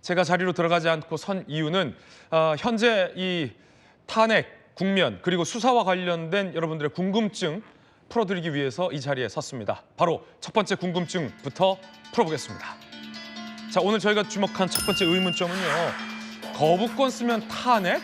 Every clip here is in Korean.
제가 자리로 들어가지 않고 선 이유는 현재 이 탄핵, 국면, 그리고 수사와 관련된 여러분들의 궁금증 풀어드리기 위해서 이 자리에 섰습니다. 바로 첫 번째 궁금증부터 풀어보겠습니다. 자, 오늘 저희가 주목한 첫 번째 의문점은요. 거부권 쓰면 탄핵?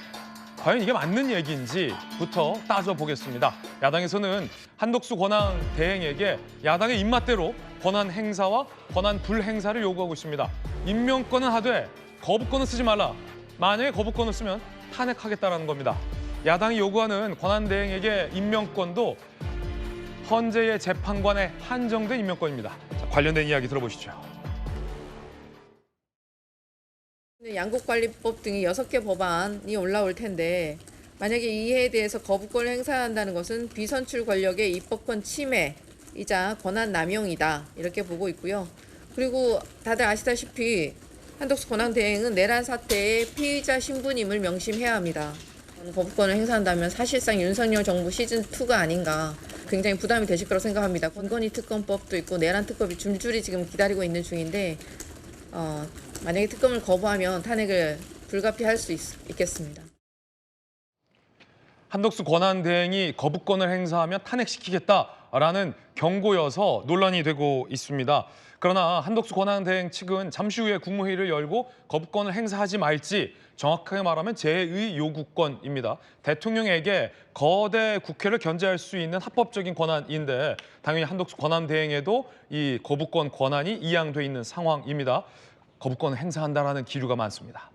과연 이게 맞는 얘기인지부터 따져보겠습니다. 야당에서는 한덕수 권한 대행에게 야당의 입맛대로 권한 행사와 권한 불행사를 요구하고 있습니다. 임명권은 하되 거부권은 쓰지 말라. 만약에 거부권을 쓰면 탄핵하겠다라는 겁니다. 야당이 요구하는 권한 대행에게 임명권도 헌재의 재판관에 한정된 임명권입니다. 자, 관련된 이야기 들어보시죠. 양국관리법 등이 6개 법안이 올라올 텐데 만약에 이해에 대해서 거부권을 행사한다는 것은 비선출 권력의 입법권 침해이자 권한 남용이다 이렇게 보고 있고요. 그리고 다들 아시다시피 한덕수 권한대행은 내란 사태의 피의자 신분임을 명심해야 합니다. 거부권을 행사한다면 사실상 윤석열 정부 시즌2가 아닌가 굉장히 부담이 되실 거라고 생각합니다. 권건희 특검법도 있고 내란 특검이 줄줄이 지금 기다리고 있는 중인데 만약에 특검을 거부하면 탄핵을 불가피할 수 있겠습니다. 한덕수 권한 대행이 거부권을 행사하면 탄핵시키겠다라는 경고여서 논란이 되고 있습니다. 그러나 한덕수 권한 대행 측은 잠시 후에 국무회의를 열고 거부권을 행사하지 말지 정확하게 말하면 제2 요구권입니다. 대통령에게 거대 국회를 견제할 수 있는 합법적인 권한인데 당연히 한덕수 권한 대행에도 이 거부권 권한이 이양돼 있는 상황입니다. 거부권을 행사한다라는 기류가 많습니다.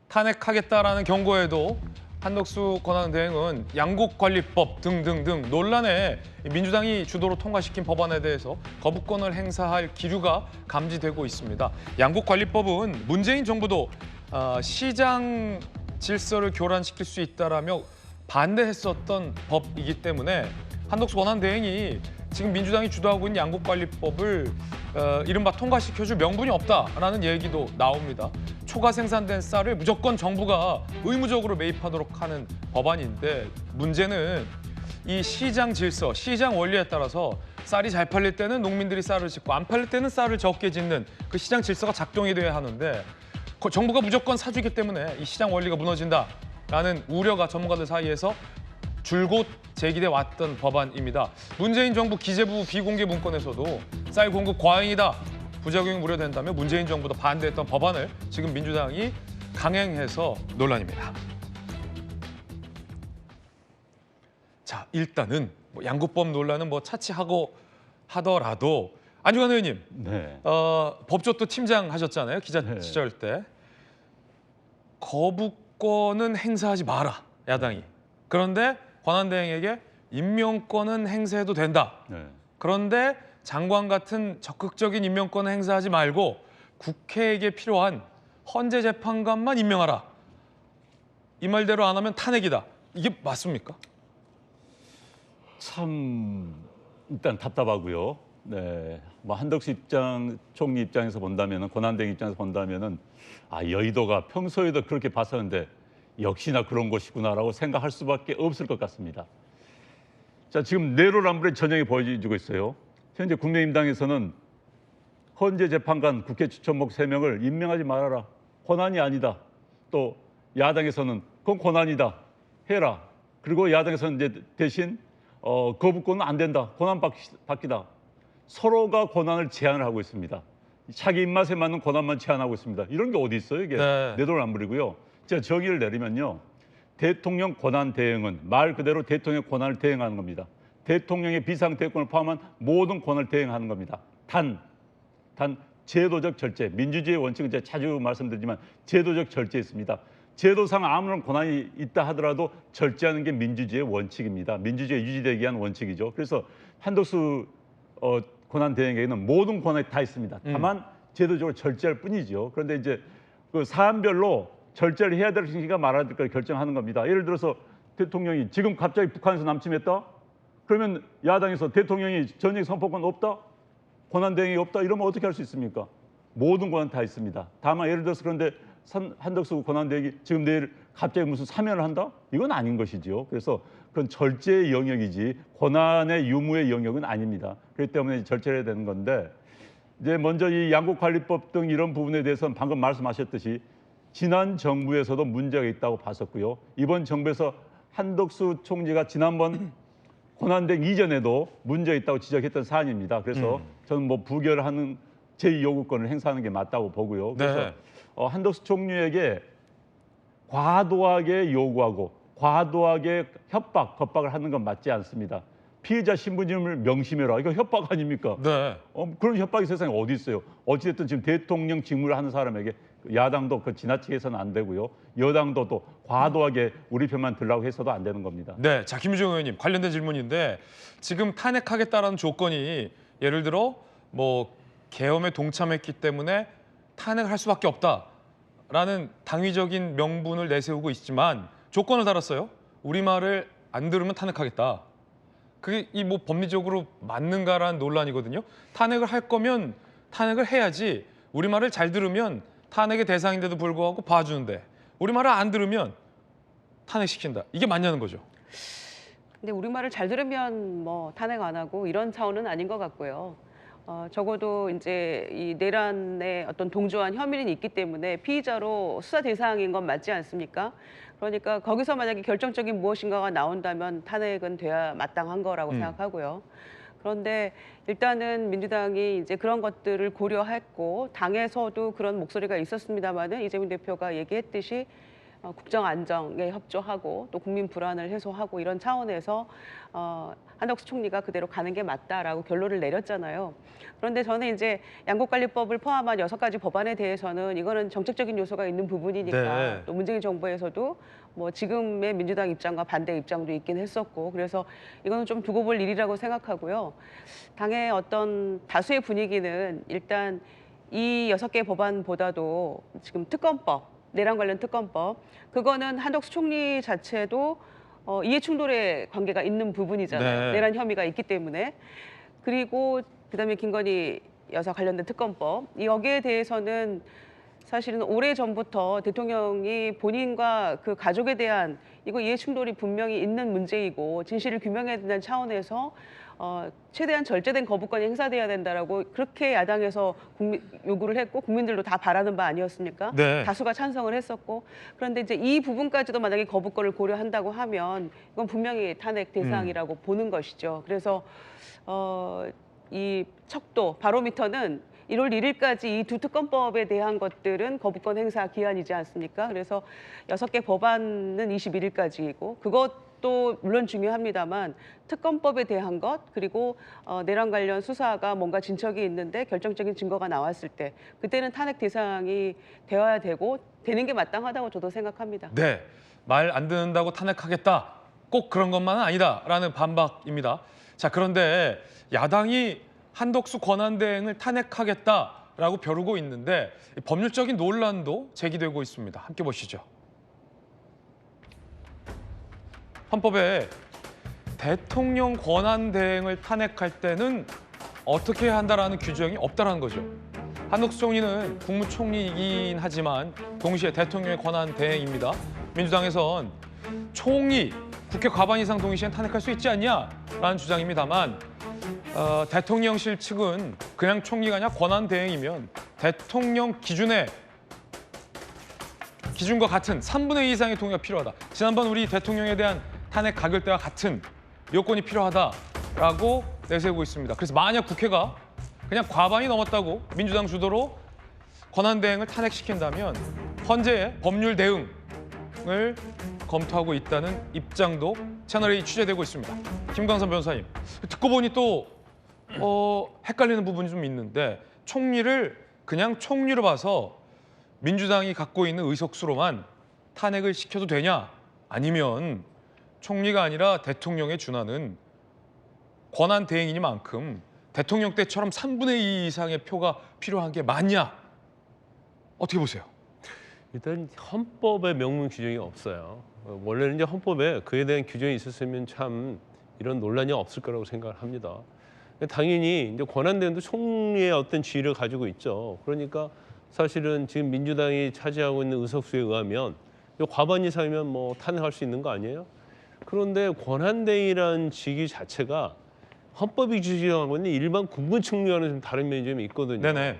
탄핵하겠다라는 경고에도 한덕수 권한 대행은 양국관리법 등등등 논란에 민주당이 주도로 통과시킨 법안에 대해서 거부권을 행사할 기류가 감지되고 있습니다. 양국관리법은 문재인 정부도 시장 질서를 교란시킬 수 있다라며 반대했었던 법이기 때문에 한덕수 권한 대행이 지금 민주당이 주도하고 있는 양국관리법을 이른바 통과시켜줄 명분이 없다라는 얘기도 나옵니다. 초과 생산된 쌀을 무조건 정부가 의무적으로 매입하도록 하는 법안인데 문제는 이 시장 질서, 시장 원리에 따라서 쌀이 잘 팔릴 때는 농민들이 쌀을 짓고 안 팔릴 때는 쌀을 적게 짓는 그 시장 질서가 작동이 돼야 하는데 정부가 무조건 사주기 때문에 이 시장 원리가 무너진다라는 우려가 전문가들 사이에서 줄곧 제기돼 왔던 법안입니다. 문재인 정부 기재부 비공개 문건에서도 쌀 공급 과잉이다, 부작용이 우려된다며 문재인 정부도 반대했던 법안을 지금 민주당이 강행해서 논란입니다. 자, 일단은 양국법 논란은 차치하고 하더라도 안중환 의원님, 네. 법조도 팀장 하셨잖아요, 기자 시절 때. 거부권은 행사하지 마라, 야당이. 그런데 권한대행에게 임명권은 행사해도 된다. 네. 그런데 장관 같은 적극적인 임명권을 행사하지 말고 국회에게 필요한 헌재 재판관만 임명하라. 이 말대로 안 하면 탄핵이다. 이게 맞습니까? 참 일단 답답하고요. 네, 한덕수 총리 입장에서 본다면은 권한대행 입장에서 본다면은 여의도가 평소에도 그렇게 봤었는데 역시나 그런 것이구나라고 생각할 수밖에 없을 것 같습니다. 자, 지금 내로남불의 전형이 보여지고 있어요. 현재 국민의힘당에서는 헌재 재판관 국회 추천목 3명을 임명하지 말아라. 권한이 아니다. 또 야당에서는 그건 권한이다. 해라. 그리고 야당에서는 이제 대신 거부권은 안 된다. 권한 바뀌다. 서로가 권한을 제한을 하고 있습니다. 자기 입맛에 맞는 권한만 제한하고 있습니다. 이런 게 어디 있어요? 이게 네. 내로남불이고요. 제가 정의를 내리면요. 대통령 권한 대행은 말 그대로 대통령의 권한을 대행하는 겁니다. 대통령의 비상대권을 포함한 모든 권한을 대행하는 겁니다. 단 제도적 절제, 민주주의의 원칙은 제가 자주 말씀드리지만 제도적 절제 있습니다. 제도상 아무런 권한이 있다 하더라도 절제하는 게 민주주의의 원칙입니다. 민주주의 유지되기 위한 원칙이죠. 그래서 한덕수 권한 대행에게는 모든 권한이 다 있습니다. 다만 제도적으로 절제할 뿐이죠. 그런데 이제 그 사안별로 절제를 해야 될 시기가 말아야 될 걸 결정하는 겁니다. 예를 들어서 대통령이 지금 갑자기 북한에서 남침했다? 그러면 야당에서 대통령이 전쟁 선포권 없다? 권한 대행이 없다? 이러면 어떻게 할 수 있습니까? 모든 권한 다 있습니다. 다만 예를 들어서 그런데 한덕수 권한 대행이 지금 내일 갑자기 무슨 사면을 한다? 이건 아닌 것이죠. 그래서 그건 절제의 영역이지 권한의 유무의 영역은 아닙니다. 그렇기 때문에 절제를 해야 되는 건데 이제 먼저 이 양국관리법 등 이런 부분에 대해서는 방금 말씀하셨듯이 지난 정부에서도 문제가 있다고 봤었고요. 이번 정부에서 한덕수 총리가 지난번 권한대행 이전에도 문제가 있다고 지적했던 사안입니다. 그래서 저는 뭐 부결하는 제2요구권을 행사하는 게 맞다고 보고요. 그래서 네. 한덕수 총리에게 과도하게 요구하고 과도하게 협박, 겁박을 하는 건 맞지 않습니다. 피해자 신부님을 명심해라. 이거 협박 아닙니까? 네. 그런 협박이 세상에 어디 있어요? 어찌됐든 지금 대통령 직무를 하는 사람에게 야당도 그 지나치게 해서는 안 되고요. 여당도 또 과도하게 우리 편만 들라고 해서도 안 되는 겁니다. 네, 자 김유정 의원님 관련된 질문인데 지금 탄핵하겠다라는 조건이 예를 들어 뭐 계엄에 동참했기 때문에 탄핵을 할 수밖에 없다라는 당위적인 명분을 내세우고 있지만 조건을 달았어요. 우리 말을 안 들으면 탄핵하겠다. 그게 이 뭐 법리적으로 맞는가라는 논란이거든요. 탄핵을 할 거면 탄핵을 해야지. 우리 말을 잘 들으면 탄핵의 대상인데도 불구하고 봐주는데 우리 말을 안 들으면 탄핵시킨다. 이게 맞냐는 거죠. 근데 우리 말을 잘 들으면 뭐 탄핵 안 하고 이런 차원은 아닌 것 같고요. 적어도 이제 이 내란의 어떤 동조한 혐의는 있기 때문에 피의자로 수사 대상인 건 맞지 않습니까? 그러니까 거기서 만약에 결정적인 무엇인가가 나온다면 탄핵은 돼야 마땅한 거라고 생각하고요. 그런데 일단은 민주당이 이제 그런 것들을 고려했고 당에서도 그런 목소리가 있었습니다마는 이재명 대표가 얘기했듯이 국정 안정에 협조하고 또 국민 불안을 해소하고 이런 차원에서 한덕수 총리가 그대로 가는 게 맞다라고 결론을 내렸잖아요. 그런데 저는 이제 양국관리법을 포함한 6가지 법안에 대해서는 이거는 정책적인 요소가 있는 부분이니까 네. 또 문재인 정부에서도 뭐 지금의 민주당 입장과 반대 입장도 있긴 했었고 그래서 이거는 좀 두고 볼 일이라고 생각하고요. 당의 어떤 다수의 분위기는 일단 이 6개 법안보다도 지금 특검법 내란 관련 특검법 그거는 한덕수 총리 자체도 이해 충돌의 관계가 있는 부분이잖아요. 네. 내란 혐의가 있기 때문에 그리고 그다음에 김건희 여사 관련된 특검법 여기에 대해서는 사실은 오래 전부터 대통령이 본인과 그 가족에 대한 이거 이해 충돌이 분명히 있는 문제이고 진실을 규명해야 된다는 차원에서 최대한 절제된 거부권이 행사돼야 된다라고 그렇게 야당에서 요구를 했고 국민들도 다 바라는 바 아니었습니까? 네. 다수가 찬성을 했었고 그런데 이제 이 부분까지도 만약에 거부권을 고려한다고 하면 이건 분명히 탄핵 대상이라고 보는 것이죠. 그래서 이 척도 바로미터는 1월 1일까지 이 두 특검법에 대한 것들은 거부권 행사 기한이지 않습니까? 그래서 6개 법안은 21일까지이고 그것도 물론 중요합니다만 특검법에 대한 것 그리고 내란 관련 수사가 뭔가 진척이 있는데 결정적인 증거가 나왔을 때 그때는 탄핵 대상이 되어야 되고 되는 게 마땅하다고 저도 생각합니다. 네, 말 안 듣는다고 탄핵하겠다. 꼭 그런 것만은 아니다라는 반박입니다. 자, 그런데 야당이 한덕수 권한대행을 탄핵하겠다라고 벼르고 있는데 법률적인 논란도 제기되고 있습니다. 함께 보시죠. 헌법에 대통령 권한대행을 탄핵할 때는 어떻게 해야 한다라는 규정이 없다라는 거죠. 한덕수 총리는 국무총리이긴 하지만 동시에 대통령의 권한대행입니다. 민주당에선 총리, 국회 과반 이상 동시에 탄핵할 수 있지 않냐라는 주장입니다만 대통령실 측은 그냥 총리가 아니라 권한대행이면 대통령 기준과 같은 3분의 2 이상의 동의가 필요하다. 지난번 우리 대통령에 대한 탄핵 가결대와 같은 요건이 필요하다라고 내세우고 있습니다. 그래서 만약 국회가 그냥 과반이 넘었다고 민주당 주도로 권한대행을 탄핵시킨다면 헌재의 법률 대응을 검토하고 있다는 입장도 채널A 취재되고 있습니다. 김광선 변호사님, 듣고 보니 또 헷갈리는 부분이 좀 있는데 총리를 그냥 총리로 봐서 민주당이 갖고 있는 의석수로만 탄핵을 시켜도 되냐? 아니면 총리가 아니라 대통령에 준하는 권한 대행이니만큼 대통령 때처럼 3분의 2 이상의 표가 필요한 게 맞냐? 어떻게 보세요? 일단 헌법에 명문 규정이 없어요. 원래는 이제 헌법에 그에 대한 규정이 있었으면 참 이런 논란이 없을 거라고 생각을 합니다. 당연히 이제 권한대행도 총리의 어떤 지위를 가지고 있죠. 그러니까 사실은 지금 민주당이 차지하고 있는 의석수에 의하면 과반 이상이면 뭐 탄핵할 수 있는 거 아니에요? 그런데 권한대행이라는 직위 자체가 헌법이 규정하고 있는 일반 국무총리와는 좀 다른 면이 좀 있거든요. 네네.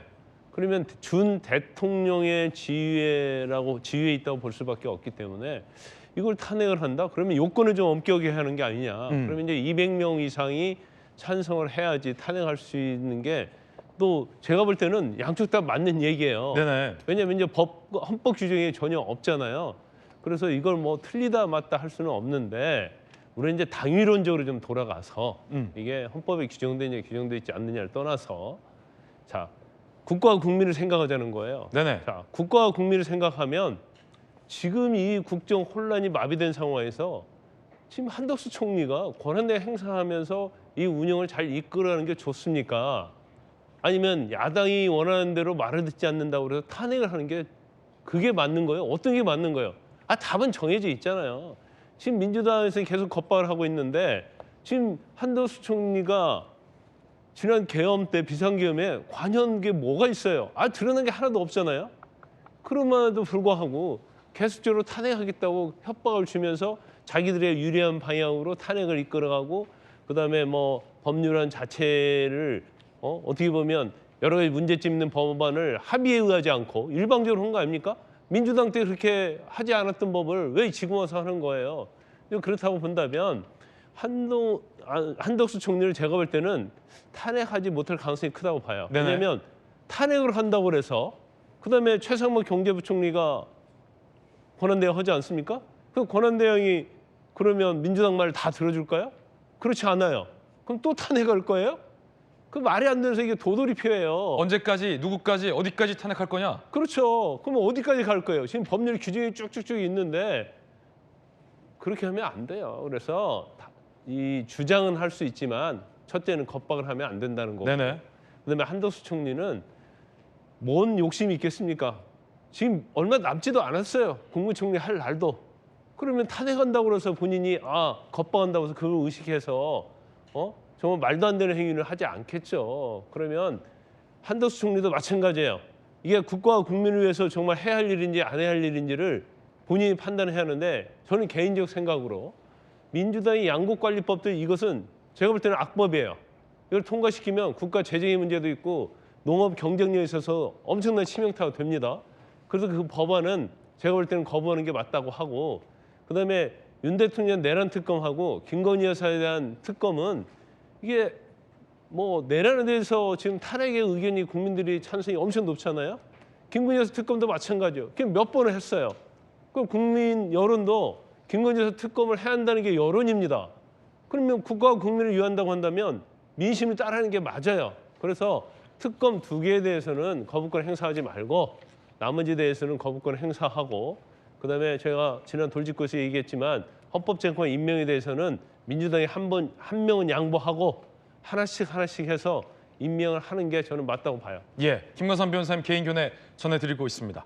그러면 준 대통령의 지위에 있다고 볼 수밖에 없기 때문에 이걸 탄핵을 한다? 그러면 요건을 좀 엄격하게 하는 게 아니냐. 그러면 이제 200명 이상이 찬성을 해야지 탄핵할 수 있는 게 또 제가 볼 때는 양쪽 다 맞는 얘기예요. 네네. 왜냐하면 이제 헌법 규정이 전혀 없잖아요. 그래서 이걸 뭐 틀리다 맞다 할 수는 없는데 우리는 이제 당위론적으로 좀 돌아가서 이게 헌법에 규정되냐 규정되어 있지 않느냐를 떠나서 자 국가와 국민을 생각하자는 거예요. 네네. 자 국가와 국민을 생각하면 지금 이 국정 혼란이 마비된 상황에서 지금 한덕수 총리가 권한대 행사하면서 이 운영을 잘 이끌어가는 게 좋습니까? 아니면 야당이 원하는 대로 말을 듣지 않는다고 그래서 탄핵을 하는 게 그게 맞는 거예요? 어떤 게 맞는 거예요? 답은 정해져 있잖아요. 지금 민주당에서 계속 겁박을 하고 있는데 지금 한덕수 총리가 지난 계엄 때 비상계엄에 관여한 게 뭐가 있어요? 드러난 게 하나도 없잖아요. 그럼에도 불구하고 계속적으로 탄핵하겠다고 협박을 주면서 자기들의 유리한 방향으로 탄핵을 이끌어가고 그다음에 뭐 법률안 자체를 어떻게 보면 여러 가지 문제점 있는 법안을 합의에 의하지 않고 일방적으로 한 거 아닙니까? 민주당 때 그렇게 하지 않았던 법을 왜 지금 와서 하는 거예요? 그렇다고 본다면 한덕수 총리를 제가 볼 때는 탄핵하지 못할 가능성이 크다고 봐요. 네네. 왜냐하면 탄핵을 한다고 해서 그다음에 최상목 경제부총리가 권한대행 하지 않습니까? 그 권한대행이 그러면 민주당 말 다 들어줄까요? 그렇지 않아요. 그럼 또 탄핵할 거예요? 그 말이 안 되면서 이게 도돌이 표예요. 언제까지 누구까지 어디까지 탄핵할 거냐? 그렇죠. 그럼 어디까지 갈 거예요? 지금 법률 규정이 쭉쭉쭉 있는데 그렇게 하면 안 돼요. 그래서 이 주장은 할 수 있지만 첫째는 겁박을 하면 안 된다는 거고. 네네. 그다음에 한덕수 총리는 뭔 욕심이 있겠습니까? 지금 얼마 남지도 않았어요. 국무총리 할 날도. 그러면 탄핵한다고 그래서 본인이 겁박한다고 해서 그걸 의식해서 정말 말도 안 되는 행위를 하지 않겠죠. 그러면 한덕수 총리도 마찬가지예요. 이게 국가와 국민을 위해서 정말 해야 할 일인지 안 해야 할 일인지를 본인이 판단해야 하는데 저는 개인적 생각으로 민주당의 양국관리법도 이것은 제가 볼 때는 악법이에요. 이걸 통과시키면 국가 재정의 문제도 있고 농업 경쟁력에 있어서 엄청난 치명타가 됩니다. 그래서 그 법안은 제가 볼 때는 거부하는 게 맞다고 하고 그다음에 윤 대통령 내란 특검하고 김건희 여사에 대한 특검은 이게 뭐 내란에 대해서 지금 탄핵의 의견이 국민들이 찬성이 엄청 높잖아요. 김건희 여사 특검도 마찬가지예요. 그냥 몇 번을 했어요. 그럼 국민 여론도 김건희 여사 특검을 해야 한다는 게 여론입니다. 그러면 국가와 국민을 위한다고 한다면 민심을 따르는 게 맞아요. 그래서 특검 2개에 대해서는 거부권 행사하지 말고 나머지 대해서는 거부권 행사하고 그다음에 제가 지난 돌직구에서 얘기했지만 헌법재판관 임명에 대해서는 민주당이 한 명은 양보하고 하나씩 해서 임명을 하는 게 저는 맞다고 봐요. 예, 김건삼 변호사님 개인 견해 전해드리고 있습니다.